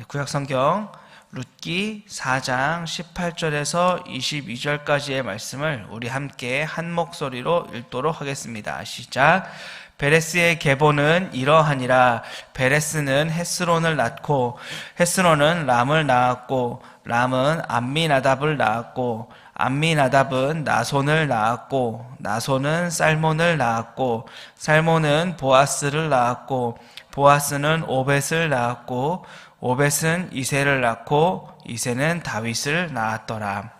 구약성경 룻기 4장 18절에서 22절까지의 말씀을 우리 함께 한 목소리로 읽도록 하겠습니다. 시작. 베레스의 계보는 이러하니라. 베레스는 헤스론을 낳고 헤스론은 람을 낳았고 람은 암미나답을 낳았고 암미나답은 나손을 낳았고 나손은 살몬을 낳았고 살몬은 보아스를 낳았고 보아스는 오벳을 낳았고 오벳은 이새를 낳고 이새는 다윗을 낳았더라.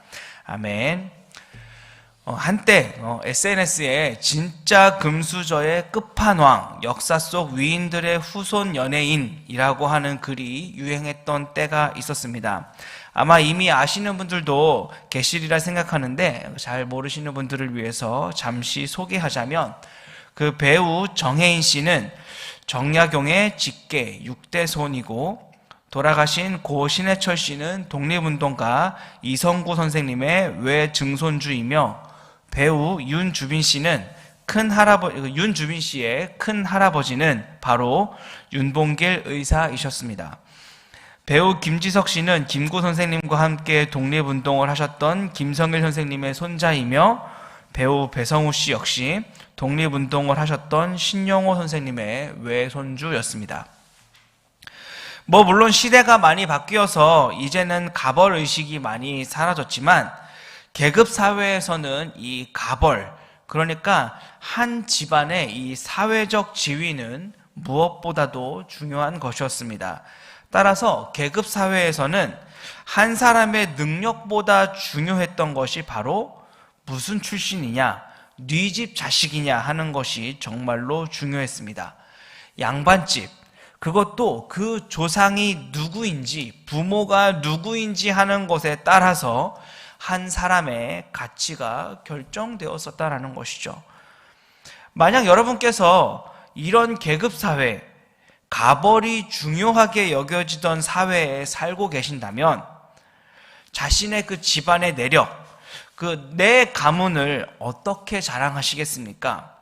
아멘. 한때 SNS에 진짜 금수저의 끝판왕, 역사 속 위인들의 후손 연예인이라고 하는 글이 유행했던 때가 있었습니다. 아마 이미 아시는 분들도 계시리라 생각하는데 잘 모르시는 분들을 위해서 잠시 소개하자면, 그 배우 정혜인 씨는 정약용의 직계 6대 손이고, 돌아가신 고 신해철 씨는 독립운동가 이성구 선생님의 외증손주이며, 배우 윤주빈 씨의 큰 할아버지는 바로 윤봉길 의사이셨습니다. 배우 김지석 씨는 김구 선생님과 함께 독립운동을 하셨던 김성일 선생님의 손자이며, 배우 배성우 씨 역시 독립운동을 하셨던 신영호 선생님의 외손주였습니다. 물론 시대가 많이 바뀌어서 이제는 가벌의식이 많이 사라졌지만, 계급사회에서는 이 가벌, 그러니까 한 집안의 이 사회적 지위는 무엇보다도 중요한 것이었습니다. 따라서 계급사회에서는 한 사람의 능력보다 중요했던 것이 바로 무슨 출신이냐, 네 집 자식이냐 하는 것이 정말로 중요했습니다. 양반집, 그것도 그 조상이 누구인지, 부모가 누구인지 하는 것에 따라서 한 사람의 가치가 결정되었었다라는 것이죠. 만약 여러분께서 이런 계급사회, 가벌이 중요하게 여겨지던 사회에 살고 계신다면, 자신의 그 집안의 내력, 내 가문을 어떻게 자랑하시겠습니까?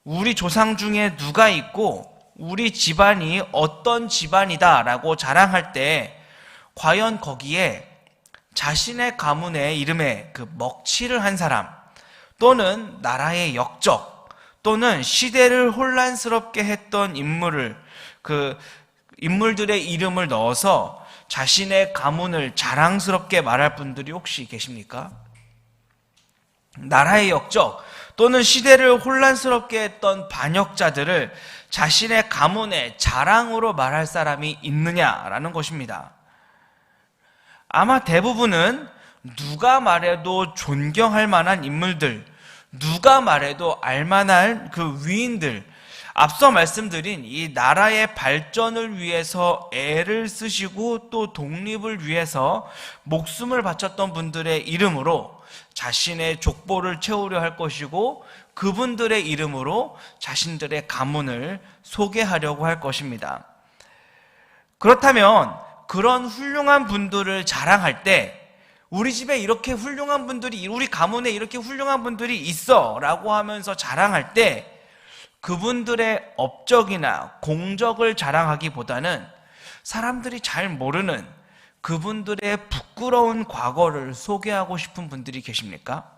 우리 조상 중에 누가 있고 우리 집안이 어떤 집안이다라고 자랑할 때, 과연 거기에 자신의 가문의 이름에 그 먹칠을 한 사람, 또는 나라의 역적, 또는 시대를 혼란스럽게 했던 인물들의 이름을 넣어서 자신의 가문을 자랑스럽게 말할 분들이 혹시 계십니까? 나라의 역적 또는 시대를 혼란스럽게 했던 반역자들을 자신의 가문의 자랑으로 말할 사람이 있느냐라는 것입니다. 아마 대부분은 누가 말해도 존경할 만한 인물들, 누가 말해도 알만한 그 위인들, 앞서 말씀드린 이 나라의 발전을 위해서 애를 쓰시고 또 독립을 위해서 목숨을 바쳤던 분들의 이름으로 자신의 족보를 채우려 할 것이고, 그분들의 이름으로 자신들의 가문을 소개하려고 할 것입니다. 그렇다면 그런 훌륭한 분들을 자랑할 때, 우리 집에 이렇게 훌륭한 분들이, 우리 가문에 이렇게 훌륭한 분들이 있어 라고 하면서 자랑할 때, 그분들의 업적이나 공적을 자랑하기보다는 사람들이 잘 모르는 그분들의 부끄러운 과거를 소개하고 싶은 분들이 계십니까?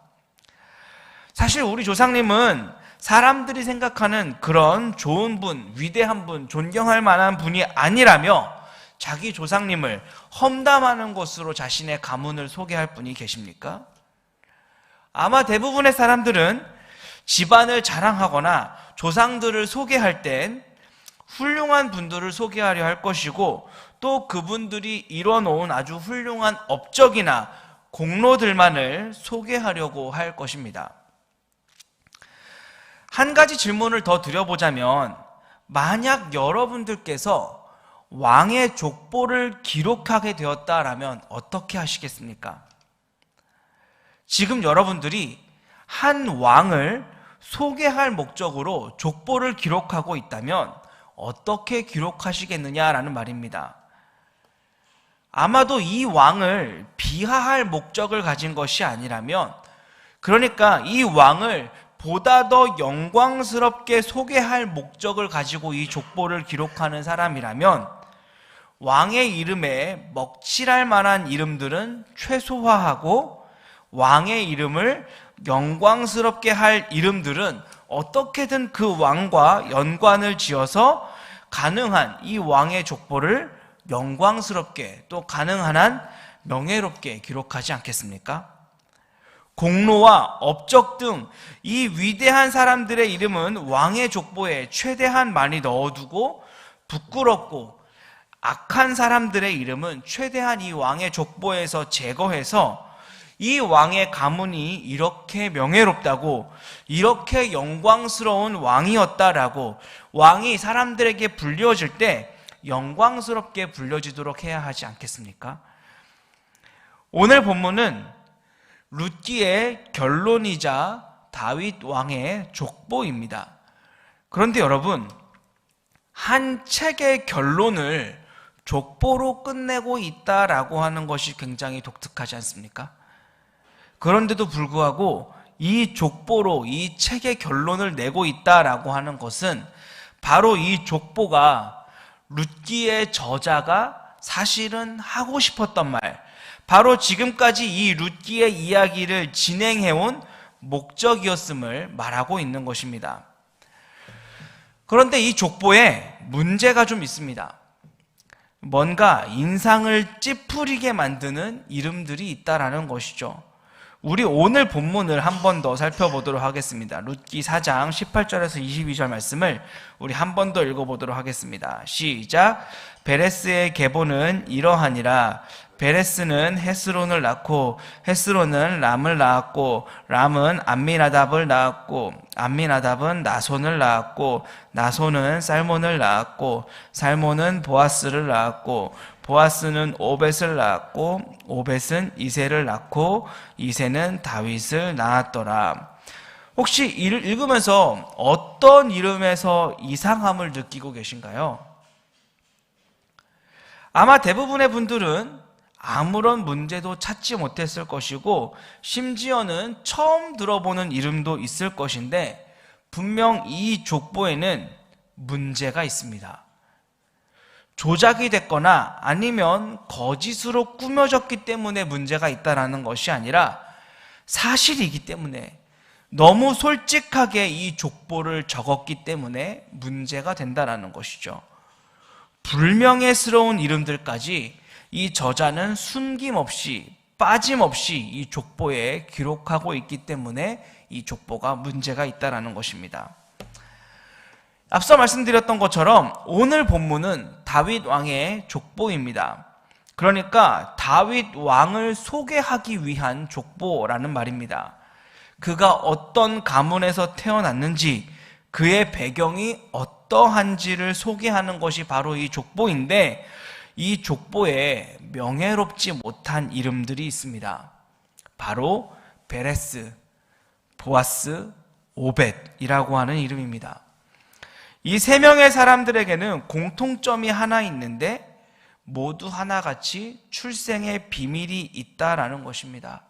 사실 우리 조상님은 사람들이 생각하는 그런 좋은 분, 위대한 분, 존경할 만한 분이 아니라며 자기 조상님을 험담하는 것으로 자신의 가문을 소개할 분이 계십니까? 아마 대부분의 사람들은 집안을 자랑하거나 조상들을 소개할 땐 훌륭한 분들을 소개하려 할 것이고, 또 그분들이 이뤄놓은 아주 훌륭한 업적이나 공로들만을 소개하려고 할 것입니다. 한 가지 질문을 더 드려보자면, 만약 여러분들께서 왕의 족보를 기록하게 되었다라면 어떻게 하시겠습니까? 지금 여러분들이 한 왕을 소개할 목적으로 족보를 기록하고 있다면 어떻게 기록하시겠느냐라는 말입니다. 아마도 이 왕을 비하할 목적을 가진 것이 아니라면, 그러니까 이 왕을 보다 더 영광스럽게 소개할 목적을 가지고 이 족보를 기록하는 사람이라면, 왕의 이름에 먹칠할 만한 이름들은 최소화하고 왕의 이름을 영광스럽게 할 이름들은 어떻게든 그 왕과 연관을 지어서 가능한 이 왕의 족보를 영광스럽게 또 가능한 한 명예롭게 기록하지 않겠습니까? 공로와 업적 등 이 위대한 사람들의 이름은 왕의 족보에 최대한 많이 넣어두고 부끄럽고 악한 사람들의 이름은 최대한 이 왕의 족보에서 제거해서 이 왕의 가문이 이렇게 명예롭다고 이렇게 영광스러운 왕이었다라고 왕이 사람들에게 불려질 때 영광스럽게 불려지도록 해야 하지 않겠습니까? 오늘 본문은 룻기의 결론이자 다윗 왕의 족보입니다. 그런데 여러분, 한 책의 결론을 족보로 끝내고 있다라고 하는 것이 굉장히 독특하지 않습니까? 그런데도 불구하고 이 족보로 이 책의 결론을 내고 있다라고 하는 것은 바로 이 족보가 룻기의 저자가 사실은 하고 싶었던 말, 바로 지금까지 이 룻기의 이야기를 진행해온 목적이었음을 말하고 있는 것입니다. 그런데 이 족보에 문제가 좀 있습니다. 뭔가 인상을 찌푸리게 만드는 이름들이 있다라는 것이죠. 우리 오늘 본문을 한 번 더 살펴보도록 하겠습니다. 룻기 4장 18절에서 22절 말씀을 우리 한 번 더 읽어보도록 하겠습니다. 시작. 베레스의 계보는 이러하니라. 베레스는 헤스론을 낳고 헤스론은 람을 낳았고 람은 암미나답을 낳았고 암미나답은 나손을 낳았고 나손은 살몬을 낳았고 살몬은 보아스를 낳았고 보아스는 오벳을 낳았고 오벳은 이새를 낳고 이새는 다윗을 낳았더라. 혹시 읽으면서 어떤 이름에서 이상함을 느끼고 계신가요? 아마 대부분의 분들은 아무런 문제도 찾지 못했을 것이고 심지어는 처음 들어보는 이름도 있을 것인데 분명 이 족보에는 문제가 있습니다. 조작이 됐거나 아니면 거짓으로 꾸며졌기 때문에 문제가 있다는 것이 아니라 사실이기 때문에 너무 솔직하게 이 족보를 적었기 때문에 문제가 된다는 것이죠. 불명예스러운 이름들까지 이 저자는 숨김없이 빠짐없이 이 족보에 기록하고 있기 때문에 이 족보가 문제가 있다는 것입니다. 앞서 말씀드렸던 것처럼 오늘 본문은 다윗 왕의 족보입니다. 그러니까 다윗 왕을 소개하기 위한 족보라는 말입니다. 그가 어떤 가문에서 태어났는지 그의 배경이 어떠한지를 소개하는 것이 바로 이 족보인데 이 족보에 명예롭지 못한 이름들이 있습니다. 바로 베레스, 보아스, 오벳이라고 하는 이름입니다. 이 세 명의 사람들에게는 공통점이 하나 있는데 모두 하나같이 출생의 비밀이 있다라는 것입니다.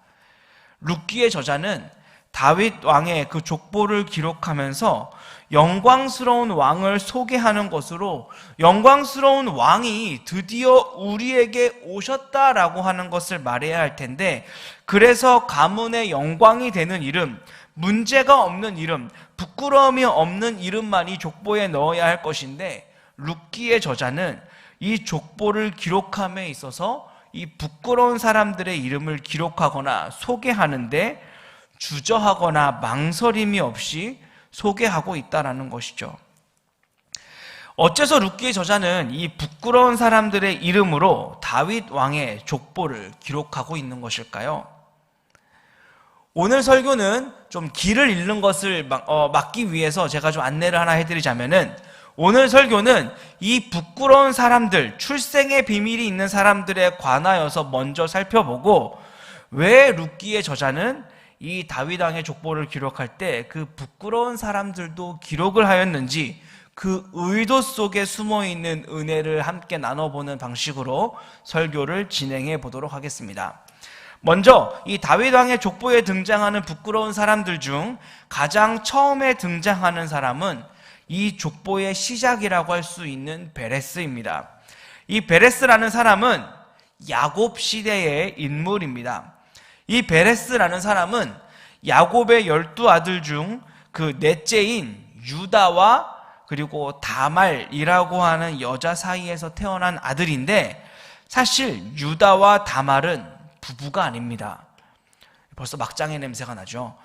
룻기의 저자는 다윗 왕의 그 족보를 기록하면서 영광스러운 왕을 소개하는 것으로 영광스러운 왕이 드디어 우리에게 오셨다라고 하는 것을 말해야 할 텐데, 그래서 가문의 영광이 되는 이름, 문제가 없는 이름, 부끄러움이 없는 이름만이 족보에 넣어야 할 것인데 룻기의 저자는 이 족보를 기록함에 있어서 이 부끄러운 사람들의 이름을 기록하거나 소개하는데 주저하거나 망설임이 없이 소개하고 있다는 것이죠. 어째서 룻기의 저자는 이 부끄러운 사람들의 이름으로 다윗 왕의 족보를 기록하고 있는 것일까요? 오늘 설교는 좀 길을 잃는 것을 막기 위해서 제가 좀 안내를 하나 해드리자면은, 오늘 설교는 이 부끄러운 사람들, 출생의 비밀이 있는 사람들에 관하여서 먼저 살펴보고, 왜 룻기의 저자는 이 다윗 왕의 족보를 기록할 때 그 부끄러운 사람들도 기록을 하였는지 그 의도 속에 숨어있는 은혜를 함께 나눠보는 방식으로 설교를 진행해 보도록 하겠습니다. 먼저 이 다윗 왕의 족보에 등장하는 부끄러운 사람들 중 가장 처음에 등장하는 사람은 이 족보의 시작이라고 할 수 있는 베레스입니다. 이 베레스라는 사람은 야곱 시대의 인물입니다. 이 베레스라는 사람은 야곱의 12아들 중 그 넷째인 유다와 그리고 다말이라고 하는 여자 사이에서 태어난 아들인데, 사실 유다와 다말은 부부가 아닙니다. 벌써 막장의 냄새가 나죠.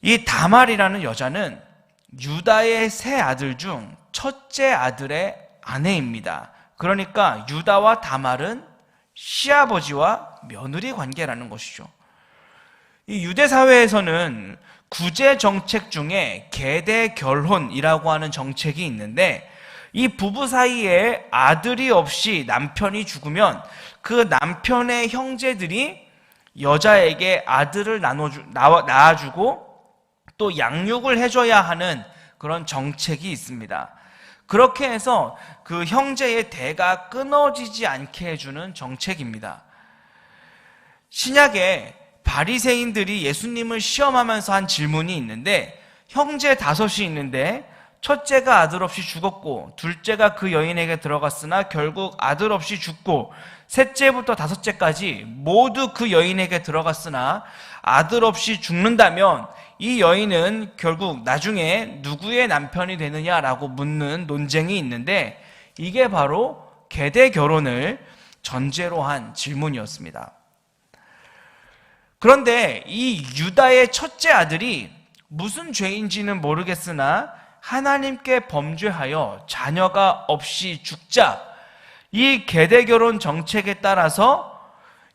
이 다말이라는 여자는 유다의 세 아들 중 첫째 아들의 아내입니다. 그러니까 유다와 다말은 시아버지와 며느리 관계라는 것이죠. 이 유대 사회에서는 구제 정책 중에 계대 결혼이라고 하는 정책이 있는데, 이 부부 사이에 아들이 없이 남편이 죽으면 그 남편의 형제들이 여자에게 아들을 낳아주고 또 양육을 해줘야 하는 그런 정책이 있습니다. 그렇게 해서 그 형제의 대가 끊어지지 않게 해주는 정책입니다. 신약에 바리새인들이 예수님을 시험하면서 한 질문이 있는데, 형제 5이 있는데 첫째가 아들 없이 죽었고 둘째가 그 여인에게 들어갔으나 결국 아들 없이 죽고 셋째부터 5째까지 모두 그 여인에게 들어갔으나 아들 없이 죽는다면 이 여인은 결국 나중에 누구의 남편이 되느냐라고 묻는 논쟁이 있는데, 이게 바로 계대 결혼을 전제로 한 질문이었습니다. 그런데 이 유다의 첫째 아들이 무슨 죄인지는 모르겠으나 하나님께 범죄하여 자녀가 없이 죽자, 이 계대 결혼 정책에 따라서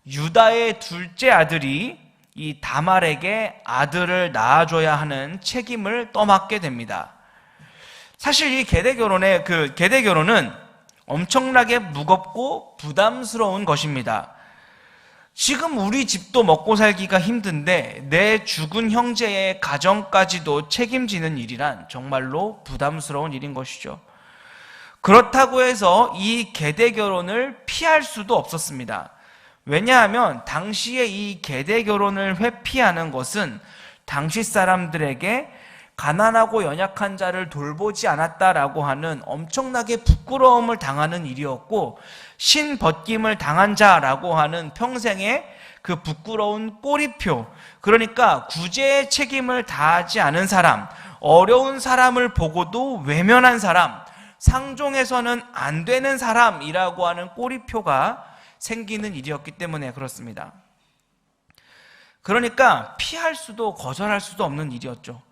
유다의 둘째 아들이 이 다말에게 아들을 낳아줘야 하는 책임을 떠맡게 됩니다. 사실 이 계대 결혼은 엄청나게 무겁고 부담스러운 것입니다. 지금 우리 집도 먹고 살기가 힘든데 내 죽은 형제의 가정까지도 책임지는 일이란 정말로 부담스러운 일인 것이죠. 그렇다고 해서 이 계대 결혼을 피할 수도 없었습니다. 왜냐하면 당시에 이 계대 결혼을 회피하는 것은 당시 사람들에게 가난하고 연약한 자를 돌보지 않았다라고 하는 엄청나게 부끄러움을 당하는 일이었고, 신벗김을 당한 자라고 하는 평생의 그 부끄러운 꼬리표, 그러니까 구제의 책임을 다하지 않은 사람, 어려운 사람을 보고도 외면한 사람, 상종해서는 안 되는 사람이라고 하는 꼬리표가 생기는 일이었기 때문에 그렇습니다. 그러니까 피할 수도 거절할 수도 없는 일이었죠.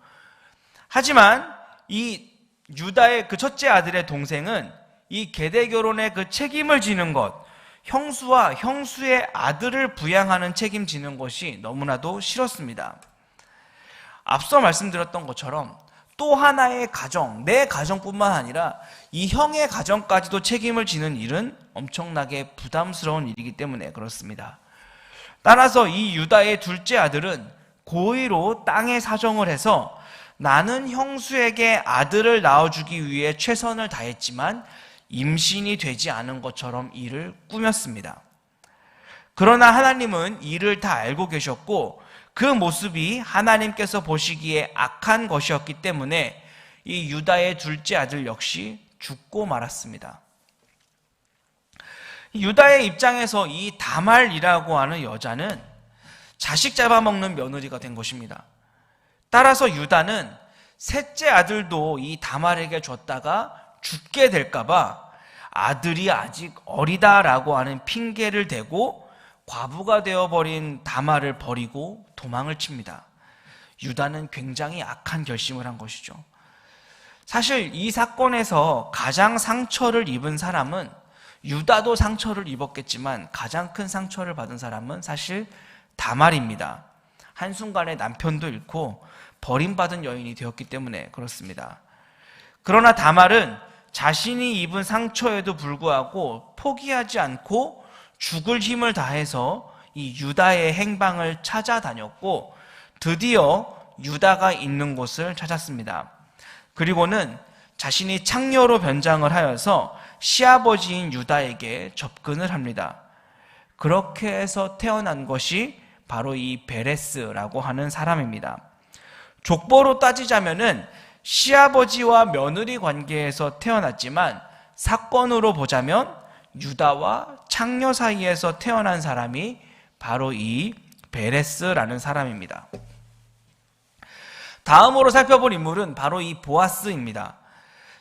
하지만 이 유다의 그 첫째 아들의 동생은 이 계대 결혼의 그 책임을 지는 것, 형수와 형수의 아들을 부양하는 책임지는 것이 너무나도 싫었습니다. 앞서 말씀드렸던 것처럼 또 하나의 가정, 내 가정뿐만 아니라 이 형의 가정까지도 책임을 지는 일은 엄청나게 부담스러운 일이기 때문에 그렇습니다. 따라서 이 유다의 둘째 아들은 고의로 땅에 사정을 해서 나는 형수에게 아들을 낳아주기 위해 최선을 다했지만 임신이 되지 않은 것처럼 일을 꾸몄습니다. 그러나 하나님은 이를 다 알고 계셨고 그 모습이 하나님께서 보시기에 악한 것이었기 때문에 이 유다의 둘째 아들 역시 죽고 말았습니다. 유다의 입장에서 이 다말이라고 하는 여자는 자식 잡아먹는 며느리가 된 것입니다. 따라서 유다는 셋째 아들도 이 다말에게 줬다가 죽게 될까봐 아들이 아직 어리다라고 하는 핑계를 대고 과부가 되어버린 다말을 버리고 도망을 칩니다. 유다는 굉장히 악한 결심을 한 것이죠. 사실 이 사건에서 가장 상처를 입은 사람은, 유다도 상처를 입었겠지만 가장 큰 상처를 받은 사람은 사실 다말입니다. 한순간에 남편도 잃고 버림받은 여인이 되었기 때문에 그렇습니다. 그러나 다말은 자신이 입은 상처에도 불구하고 포기하지 않고 죽을 힘을 다해서 이 유다의 행방을 찾아다녔고 드디어 유다가 있는 곳을 찾았습니다. 그리고는 자신이 창녀로 변장을 하여서 시아버지인 유다에게 접근을 합니다. 그렇게 해서 태어난 것이 바로 이 베레스라고 하는 사람입니다. 족보로 따지자면은 시아버지와 며느리 관계에서 태어났지만 사건으로 보자면 유다와 창녀 사이에서 태어난 사람이 바로 이 베레스라는 사람입니다. 다음으로 살펴볼 인물은 바로 이 보아스입니다.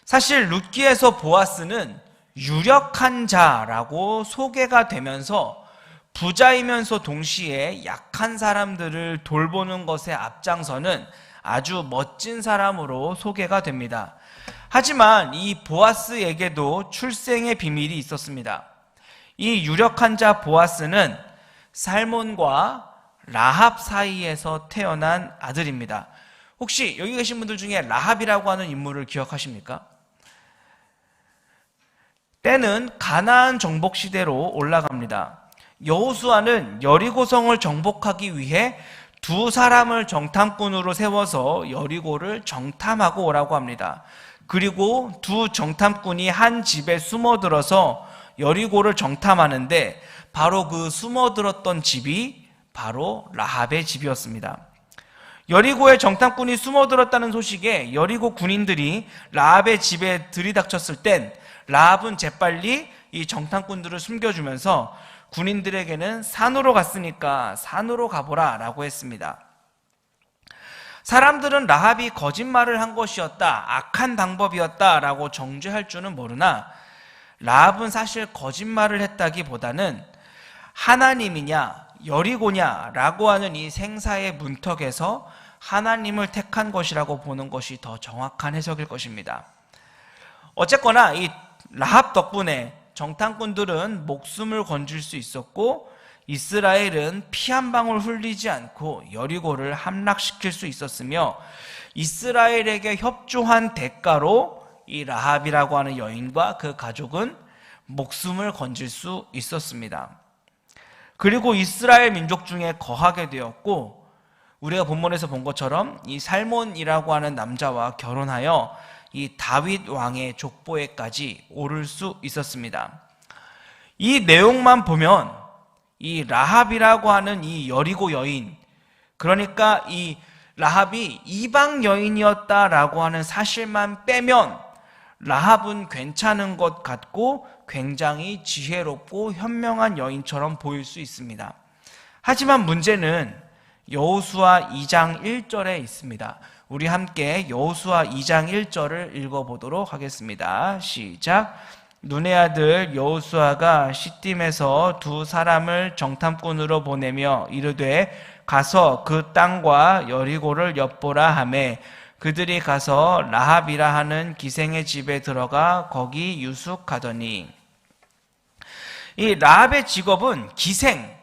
사실 룻기에서 보아스는 유력한 자라고 소개가 되면서 부자이면서 동시에 약한 사람들을 돌보는 것에 앞장서는 아주 멋진 사람으로 소개가 됩니다. 하지만 이 보아스에게도 출생의 비밀이 있었습니다. 이 유력한 자 보아스는 살몬과 라합 사이에서 태어난 아들입니다. 혹시 여기 계신 분들 중에 라합이라고 하는 인물을 기억하십니까? 때는 가나안 정복 시대로 올라갑니다. 여호수아는 여리고성을 정복하기 위해 두 사람을 정탐꾼으로 세워서 여리고를 정탐하고 오라고 합니다. 그리고 두 정탐꾼이 한 집에 숨어들어서 여리고를 정탐하는데 바로 그 숨어들었던 집이 바로 라합의 집이었습니다. 여리고에 정탐꾼이 숨어들었다는 소식에 여리고 군인들이 라합의 집에 들이닥쳤을 땐 라합은 재빨리 이 정탐꾼들을 숨겨주면서 군인들에게는 산으로 갔으니까 산으로 가보라 라고 했습니다. 사람들은 라합이 거짓말을 한 것이었다, 악한 방법이었다 라고 정죄할 줄은 모르나 라합은 사실 거짓말을 했다기보다는 하나님이냐 여리고냐 라고 하는 이 생사의 문턱에서 하나님을 택한 것이라고 보는 것이 더 정확한 해석일 것입니다. 어쨌거나 이 라합 덕분에 정탐꾼들은 목숨을 건질 수 있었고 이스라엘은 피 한 방울 흘리지 않고 여리고를 함락시킬 수 있었으며 이스라엘에게 협조한 대가로 이 라합이라고 하는 여인과 그 가족은 목숨을 건질 수 있었습니다. 그리고 이스라엘 민족 중에 거하게 되었고 우리가 본문에서 본 것처럼 이 살몬이라고 하는 남자와 결혼하여 이 다윗 왕의 족보에까지 오를 수 있었습니다. 이 내용만 보면 이 라합이라고 하는 이 여리고 여인, 그러니까 이 라합이 이방 여인이었다라고 하는 사실만 빼면 라합은 괜찮은 것 같고 굉장히 지혜롭고 현명한 여인처럼 보일 수 있습니다. 하지만 문제는 여호수아 2장 1절에 있습니다. 우리 함께 여호수아 2장 1절을 읽어보도록 하겠습니다. 시작. 눈의 아들 여호수아가 시딤에서 두 사람을 정탐꾼으로 보내며 이르되 가서 그 땅과 여리고를 엿보라 하매 그들이 가서 라합이라 하는 기생의 집에 들어가 거기 유숙하더니, 이 라합의 직업은 기생,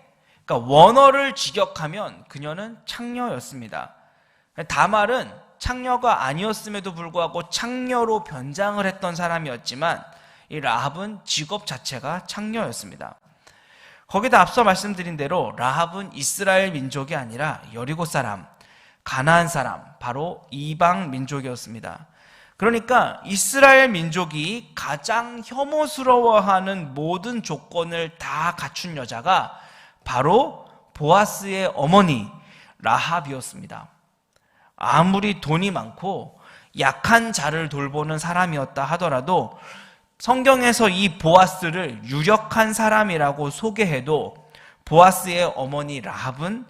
그러니까 원어를 직역하면 그녀는 창녀였습니다. 다말은 창녀가 아니었음에도 불구하고 창녀로 변장을 했던 사람이었지만 이 라합은 직업 자체가 창녀였습니다. 거기다 앞서 말씀드린 대로 라합은 이스라엘 민족이 아니라 여리고 사람, 가나안 사람, 바로 이방 민족이었습니다. 그러니까 이스라엘 민족이 가장 혐오스러워하는 모든 조건을 다 갖춘 여자가 바로 보아스의 어머니 라합이었습니다. 아무리 돈이 많고 약한 자를 돌보는 사람이었다 하더라도 성경에서 이 보아스를 유력한 사람이라고 소개해도 보아스의 어머니 라합은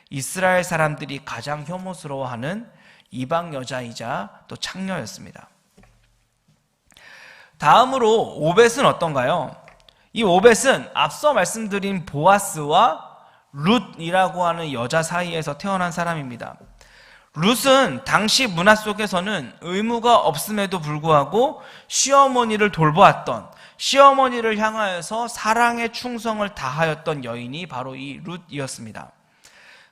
이스라엘 사람들이 가장 혐오스러워하는 이방 여자이자 또 창녀였습니다. 다음으로 오벳은 어떤가요? 이 오벳은 앞서 말씀드린 보아스와 룻이라고 하는 여자 사이에서 태어난 사람입니다. 룻은 당시 문화 속에서는 의무가 없음에도 불구하고 시어머니를 돌보았던, 시어머니를 향하여서 사랑의 충성을 다하였던 여인이 바로 이 룻이었습니다.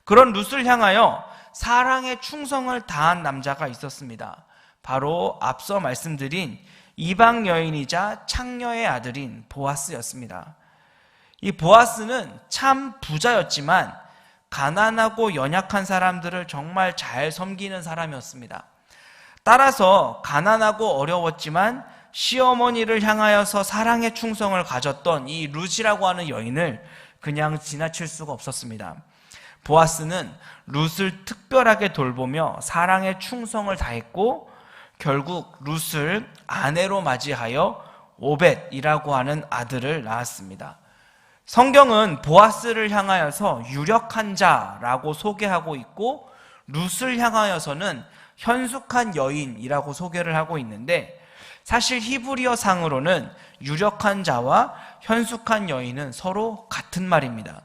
그런 룻을 향하여 사랑의 충성을 다한 남자가 있었습니다. 바로 앞서 말씀드린 이방 여인이자 창녀의 아들인 보아스였습니다. 이 보아스는 참 부자였지만 가난하고 연약한 사람들을 정말 잘 섬기는 사람이었습니다. 따라서 가난하고 어려웠지만 시어머니를 향하여서 사랑의 충성을 가졌던 이 룻이라고 하는 여인을 그냥 지나칠 수가 없었습니다. 보아스는 룻을 특별하게 돌보며 사랑의 충성을 다했고 결국 룻을 아내로 맞이하여 오벳이라고 하는 아들을 낳았습니다. 성경은 보아스를 향하여서 유력한 자라고 소개하고 있고 룻을 향하여서는 현숙한 여인이라고 소개를 하고 있는데, 사실 히브리어 상으로는 유력한 자와 현숙한 여인은 서로 같은 말입니다.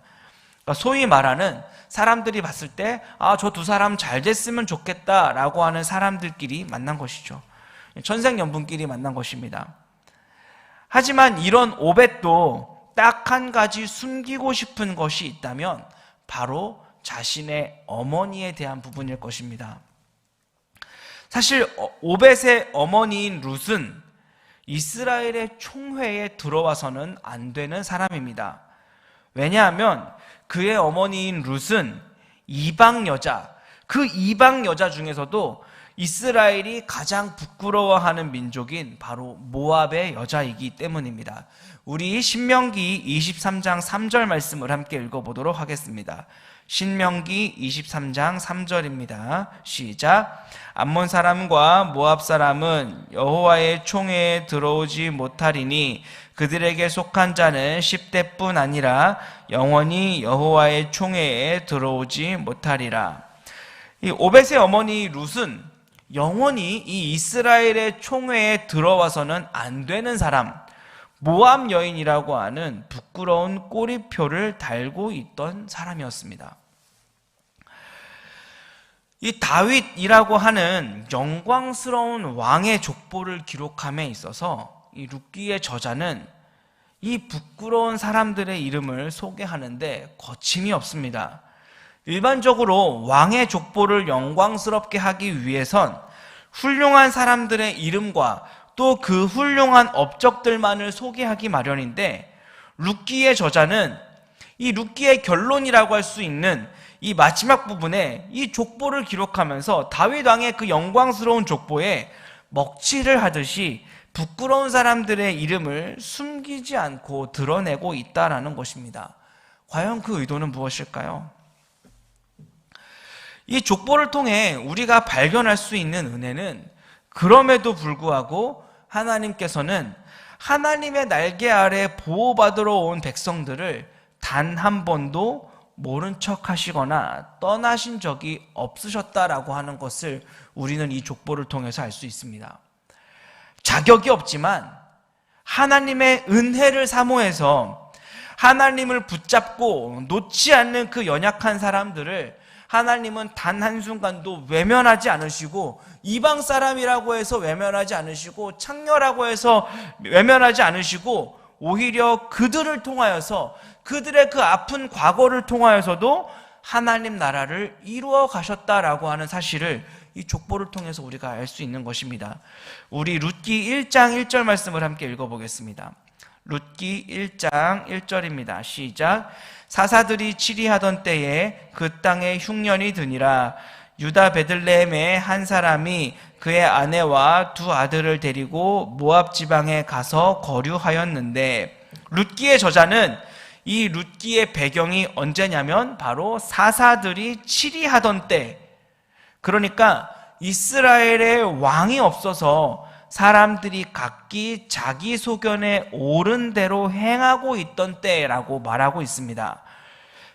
그러니까 소위 말하는 사람들이 봤을 때 저 두 사람 잘 됐으면 좋겠다라고 하는 사람들끼리 만난 것이죠. 천생연분끼리 만난 것입니다. 하지만 이런 오벳도 딱 한 가지 숨기고 싶은 것이 있다면 바로 자신의 어머니에 대한 부분일 것입니다. 사실 오벳의 어머니인 룻은 이스라엘의 총회에 들어와서는 안 되는 사람입니다. 왜냐하면 그의 어머니인 룻은 이방 여자, 그 이방 여자 중에서도 이스라엘이 가장 부끄러워하는 민족인 바로 모압의 여자이기 때문입니다. 우리 신명기 23장 3절 말씀을 함께 읽어보도록 하겠습니다. 신명기 23장 3절입니다. 시작. 암몬 사람과 모압 사람은 여호와의 총회에 들어오지 못하리니 그들에게 속한 자는 10대뿐 아니라 영원히 여호와의 총회에 들어오지 못하리라. 이 오벳의 어머니 룻은 영원히 이 이스라엘의 총회에 들어와서는 안 되는 사람, 모압 여인이라고 하는 부끄러운 꼬리표를 달고 있던 사람이었습니다. 이 다윗이라고 하는 영광스러운 왕의 족보를 기록함에 있어서 이 룻기의 저자는 이 부끄러운 사람들의 이름을 소개하는데 거침이 없습니다. 일반적으로 왕의 족보를 영광스럽게 하기 위해선 훌륭한 사람들의 이름과 또 그 훌륭한 업적들만을 소개하기 마련인데, 룻기의 저자는 이 룻기의 결론이라고 할 수 있는 이 마지막 부분에 이 족보를 기록하면서 다윗 왕의 그 영광스러운 족보에 먹칠을 하듯이 부끄러운 사람들의 이름을 숨기지 않고 드러내고 있다라는 것입니다. 과연 그 의도는 무엇일까요? 이 족보를 통해 우리가 발견할 수 있는 은혜는, 그럼에도 불구하고 하나님께서는 하나님의 날개 아래 보호받으러 온 백성들을 단 한 번도 모른 척 하시거나 떠나신 적이 없으셨다라고 하는 것을 우리는 이 족보를 통해서 알 수 있습니다. 자격이 없지만 하나님의 은혜를 사모해서 하나님을 붙잡고 놓지 않는 그 연약한 사람들을 하나님은 단 한순간도 외면하지 않으시고, 이방 사람이라고 해서 외면하지 않으시고, 창녀라고 해서 외면하지 않으시고, 오히려 그들을 통하여서, 그들의 그 아픈 과거를 통하여서도 하나님 나라를 이루어 가셨다라고 하는 사실을 이 족보를 통해서 우리가 알 수 있는 것입니다. 우리 룻기 1장 1절 말씀을 함께 읽어보겠습니다. 룻기 1장 1절입니다. 시작. 사사들이 치리하던 때에 그 땅에 흉년이 드니라. 유다 베들레헴의 한 사람이 그의 아내와 두 아들을 데리고 모압 지방에 가서 거류하였는데, 룻기의 저자는 이 룻기의 배경이 언제냐면 바로 사사들이 치리하던 때, 그러니까 이스라엘의 왕이 없어서 사람들이 각기 자기 소견에 옳은 대로 행하고 있던 때라고 말하고 있습니다.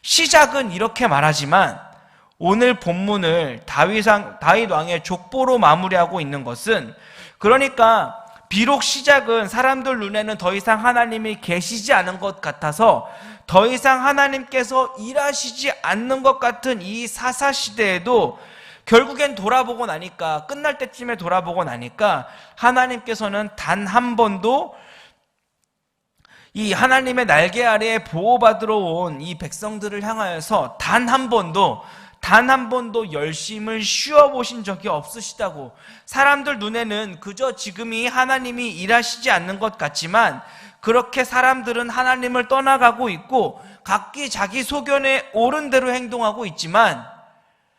시작은 이렇게 말하지만 오늘 본문을 다윗 왕의 족보로 마무리하고 있는 것은, 그러니까 비록 시작은 사람들 눈에는 더 이상 하나님이 계시지 않은 것 같아서 더 이상 하나님께서 일하시지 않는 것 같은 이 사사 시대에도 결국엔 돌아보고 나니까, 끝날 때쯤에 돌아보고 나니까 하나님께서는 단 한 번도 이 하나님의 날개 아래에 보호받으러 온 이 백성들을 향하여서 단 한 번도 열심을 쉬어보신 적이 없으시다고, 사람들 눈에는 그저 지금이 하나님이 일하시지 않는 것 같지만 그렇게 사람들은 하나님을 떠나가고 있고 각기 자기 소견에 옳은 대로 행동하고 있지만,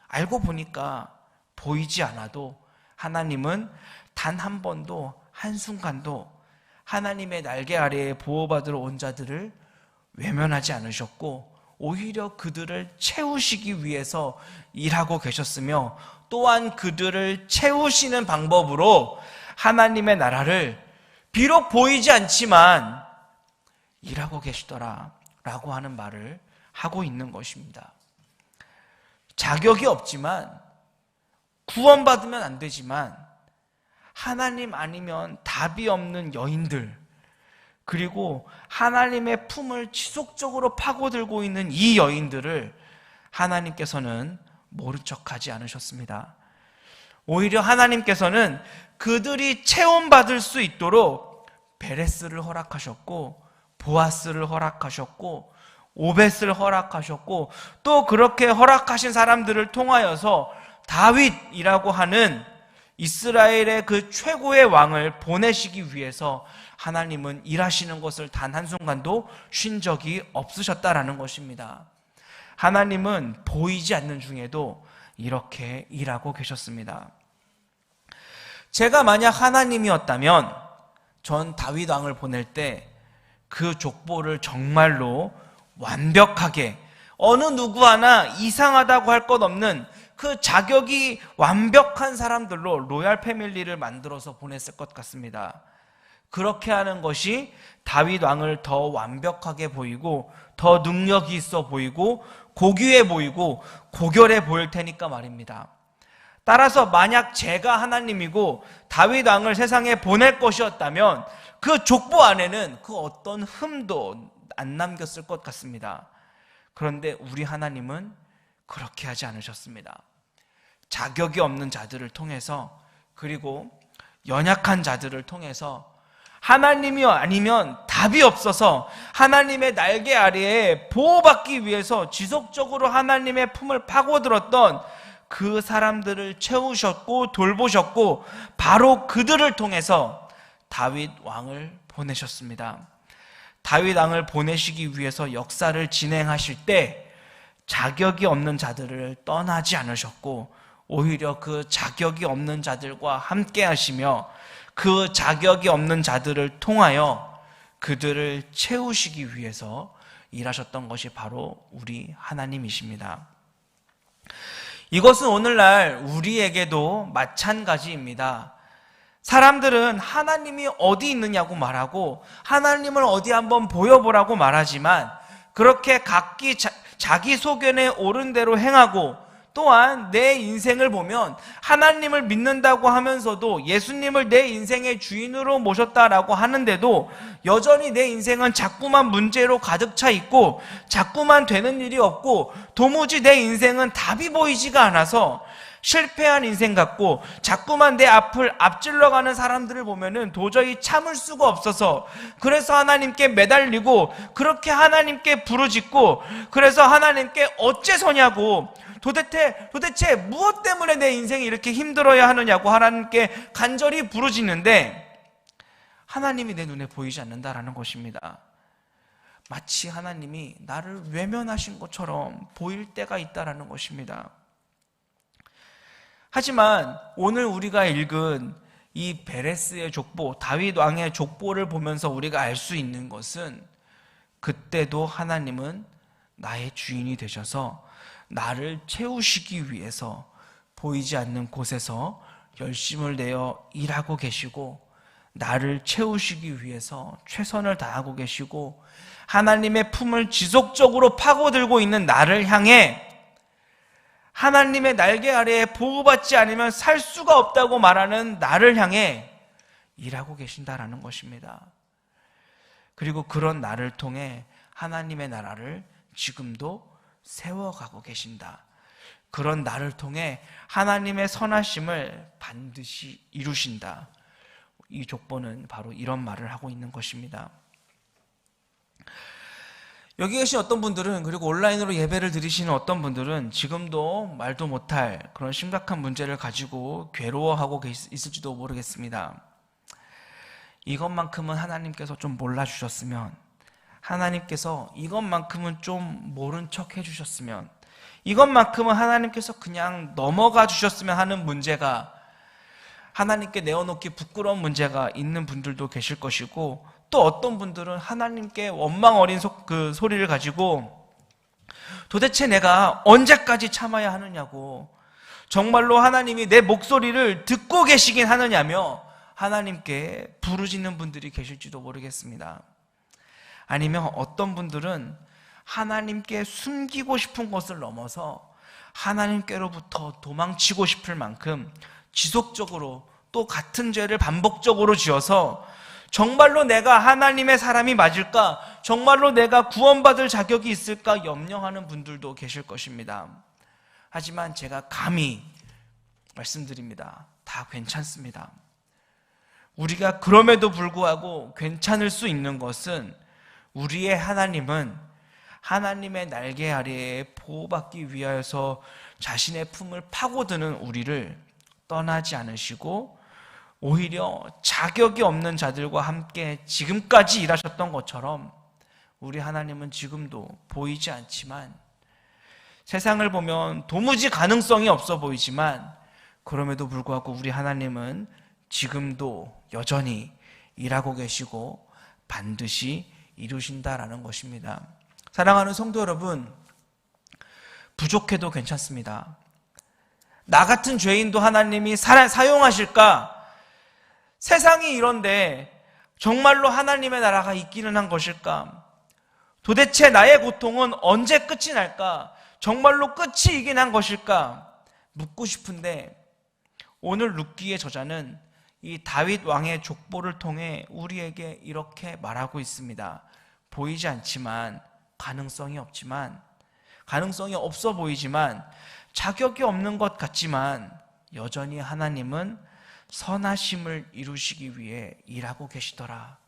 알고 보니까 보이지 않아도 하나님은 단 한 번도, 한순간도 하나님의 날개 아래에 보호받으러 온 자들을 외면하지 않으셨고 오히려 그들을 채우시기 위해서 일하고 계셨으며, 또한 그들을 채우시는 방법으로 하나님의 나라를 비록 보이지 않지만 일하고 계시더라 라고 하는 말을 하고 있는 것입니다. 자격이 없지만, 구원받으면 안 되지만 하나님 아니면 답이 없는 여인들, 그리고 하나님의 품을 지속적으로 파고들고 있는 이 여인들을 하나님께서는 모른 척하지 않으셨습니다. 오히려 하나님께서는 그들이 체험받을 수 있도록 베레스를 허락하셨고, 보아스를 허락하셨고, 오벳을 허락하셨고, 또 그렇게 허락하신 사람들을 통하여서 다윗이라고 하는 이스라엘의 그 최고의 왕을 보내시기 위해서 하나님은 일하시는 것을 단 한순간도 쉰 적이 없으셨다라는 것입니다. 하나님은 보이지 않는 중에도 이렇게 일하고 계셨습니다. 제가 만약 하나님이었다면 전 다윗 왕을 보낼 때 그 족보를 정말로 완벽하게, 어느 누구 하나 이상하다고 할 것 없는 그 자격이 완벽한 사람들로 로얄 패밀리를 만들어서 보냈을 것 같습니다. 그렇게 하는 것이 다윗 왕을 더 완벽하게 보이고, 더 능력이 있어 보이고, 고귀해 보이고, 고결해 보일 테니까 말입니다. 따라서 만약 제가 하나님이고 다윗 왕을 세상에 보낼 것이었다면 그 족보 안에는 그 어떤 흠도 안 남겼을 것 같습니다. 그런데 우리 하나님은 그렇게 하지 않으셨습니다. 자격이 없는 자들을 통해서, 그리고 연약한 자들을 통해서, 하나님이 아니면 답이 없어서 하나님의 날개 아래에 보호받기 위해서 지속적으로 하나님의 품을 파고들었던 그 사람들을 채우셨고 돌보셨고, 바로 그들을 통해서 다윗 왕을 보내셨습니다. 다윗 왕을 보내시기 위해서 역사를 진행하실 때 자격이 없는 자들을 떠나지 않으셨고, 오히려 그 자격이 없는 자들과 함께 하시며 그 자격이 없는 자들을 통하여 그들을 채우시기 위해서 일하셨던 것이 바로 우리 하나님이십니다. 이것은 오늘날 우리에게도 마찬가지입니다. 사람들은 하나님이 어디 있느냐고 말하고 하나님을 어디 한번 보여보라고 말하지만, 그렇게 각기 자기 소견에 옳은 대로 행하고, 또한 내 인생을 보면 하나님을 믿는다고 하면서도 예수님을 내 인생의 주인으로 모셨다라고 하는데도 여전히 내 인생은 자꾸만 문제로 가득 차 있고 자꾸만 되는 일이 없고 도무지 내 인생은 답이 보이지가 않아서 실패한 인생 같고, 자꾸만 내 앞을 앞질러가는 사람들을 보면은 도저히 참을 수가 없어서 그래서 하나님께 매달리고, 그렇게 하나님께 부르짖고, 그래서 하나님께 어째서냐고, 도대체 무엇 때문에 내 인생이 이렇게 힘들어야 하느냐고 하나님께 간절히 부르짖는데 하나님이 내 눈에 보이지 않는다라는 것입니다. 마치 하나님이 나를 외면하신 것처럼 보일 때가 있다라는 것입니다. 하지만 오늘 우리가 읽은 이 베레스의 족보, 다윗 왕의 족보를 보면서 우리가 알 수 있는 것은, 그때도 하나님은 나의 주인이 되셔서 나를 채우시기 위해서 보이지 않는 곳에서 열심을 내어 일하고 계시고, 나를 채우시기 위해서 최선을 다하고 계시고, 하나님의 품을 지속적으로 파고들고 있는 나를 향해 하나님의 날개 아래에 보호받지 않으면 살 수가 없다고 말하는 나를 향해 일하고 계신다라는 것입니다. 그리고 그런 나를 통해 하나님의 나라를 지금도 세워가고 계신다. 그런 나를 통해 하나님의 선하심을 반드시 이루신다. 이 족보는 바로 이런 말을 하고 있는 것입니다. 여기 계신 어떤 분들은, 그리고 온라인으로 예배를 드리시는 어떤 분들은 지금도 말도 못할 그런 심각한 문제를 가지고 괴로워하고 있을지도 모르겠습니다. 이것만큼은 하나님께서 좀 몰라주셨으면, 하나님께서 이것만큼은 좀 모른 척 해주셨으면, 이것만큼은 하나님께서 그냥 넘어가 주셨으면 하는 문제가, 하나님께 내어놓기 부끄러운 문제가 있는 분들도 계실 것이고, 또 어떤 분들은 하나님께 원망 어린 그 소리를 가지고 도대체 내가 언제까지 참아야 하느냐고, 정말로 하나님이 내 목소리를 듣고 계시긴 하느냐며 하나님께 부르짖는 분들이 계실지도 모르겠습니다. 아니면 어떤 분들은 하나님께 숨기고 싶은 것을 넘어서 하나님께로부터 도망치고 싶을 만큼 지속적으로 또 같은 죄를 반복적으로 지어서 정말로 내가 하나님의 사람이 맞을까? 정말로 내가 구원받을 자격이 있을까? 염려하는 분들도 계실 것입니다. 하지만 제가 감히 말씀드립니다. 다 괜찮습니다. 우리가 그럼에도 불구하고 괜찮을 수 있는 것은 우리의 하나님은 하나님의 날개 아래에 보호받기 위하여서 자신의 품을 파고드는 우리를 떠나지 않으시고 오히려 자격이 없는 자들과 함께 지금까지 일하셨던 것처럼 우리 하나님은 지금도 보이지 않지만 세상을 보면 도무지 가능성이 없어 보이지만 그럼에도 불구하고 우리 하나님은 지금도 여전히 일하고 계시고 반드시 이루신다라는 것입니다. 사랑하는 성도 여러분, 부족해도 괜찮습니다. 나 같은 죄인도 하나님이 사용하실까? 세상이 이런데 정말로 하나님의 나라가 있기는 한 것일까? 도대체 나의 고통은 언제 끝이 날까? 정말로 끝이 이긴 한 것일까? 묻고 싶은데 오늘 룻기의 저자는 이 다윗 왕의 족보를 통해 우리에게 이렇게 말하고 있습니다. 보이지 않지만 가능성이 없어 보이지만 자격이 없는 것 같지만 여전히 하나님은 선하심을 이루시기 위해 일하고 계시더라.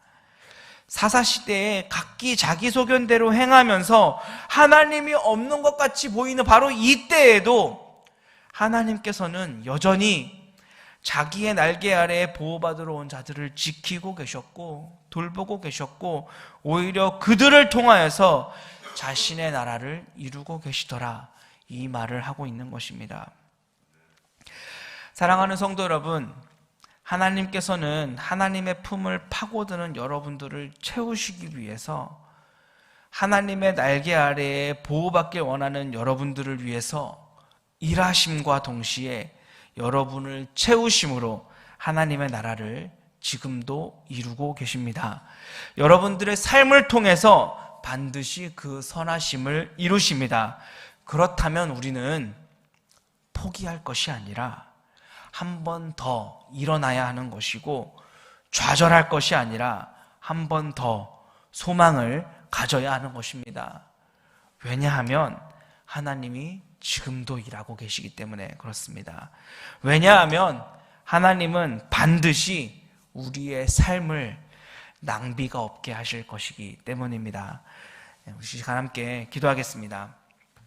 사사시대에 각기 자기 소견대로 행하면서 하나님이 없는 것 같이 보이는 바로 이때에도 하나님께서는 여전히 자기의 날개 아래에 보호받으러 온 자들을 지키고 계셨고 돌보고 계셨고 오히려 그들을 통하여서 자신의 나라를 이루고 계시더라. 이 말을 하고 있는 것입니다. 사랑하는 성도 여러분, 하나님께서는 하나님의 품을 파고드는 여러분들을 채우시기 위해서 하나님의 날개 아래에 보호받길 원하는 여러분들을 위해서 일하심과 동시에 여러분을 채우심으로 하나님의 나라를 지금도 이루고 계십니다. 여러분들의 삶을 통해서 반드시 그 선하심을 이루십니다. 그렇다면 우리는 포기할 것이 아니라 한 번 더 일어나야 하는 것이고 좌절할 것이 아니라 한 번 더 소망을 가져야 하는 것입니다. 왜냐하면 하나님이 지금도 일하고 계시기 때문에 그렇습니다. 왜냐하면 하나님은 반드시 우리의 삶을 낭비가 없게 하실 것이기 때문입니다. 우리 시간 함께 기도하겠습니다.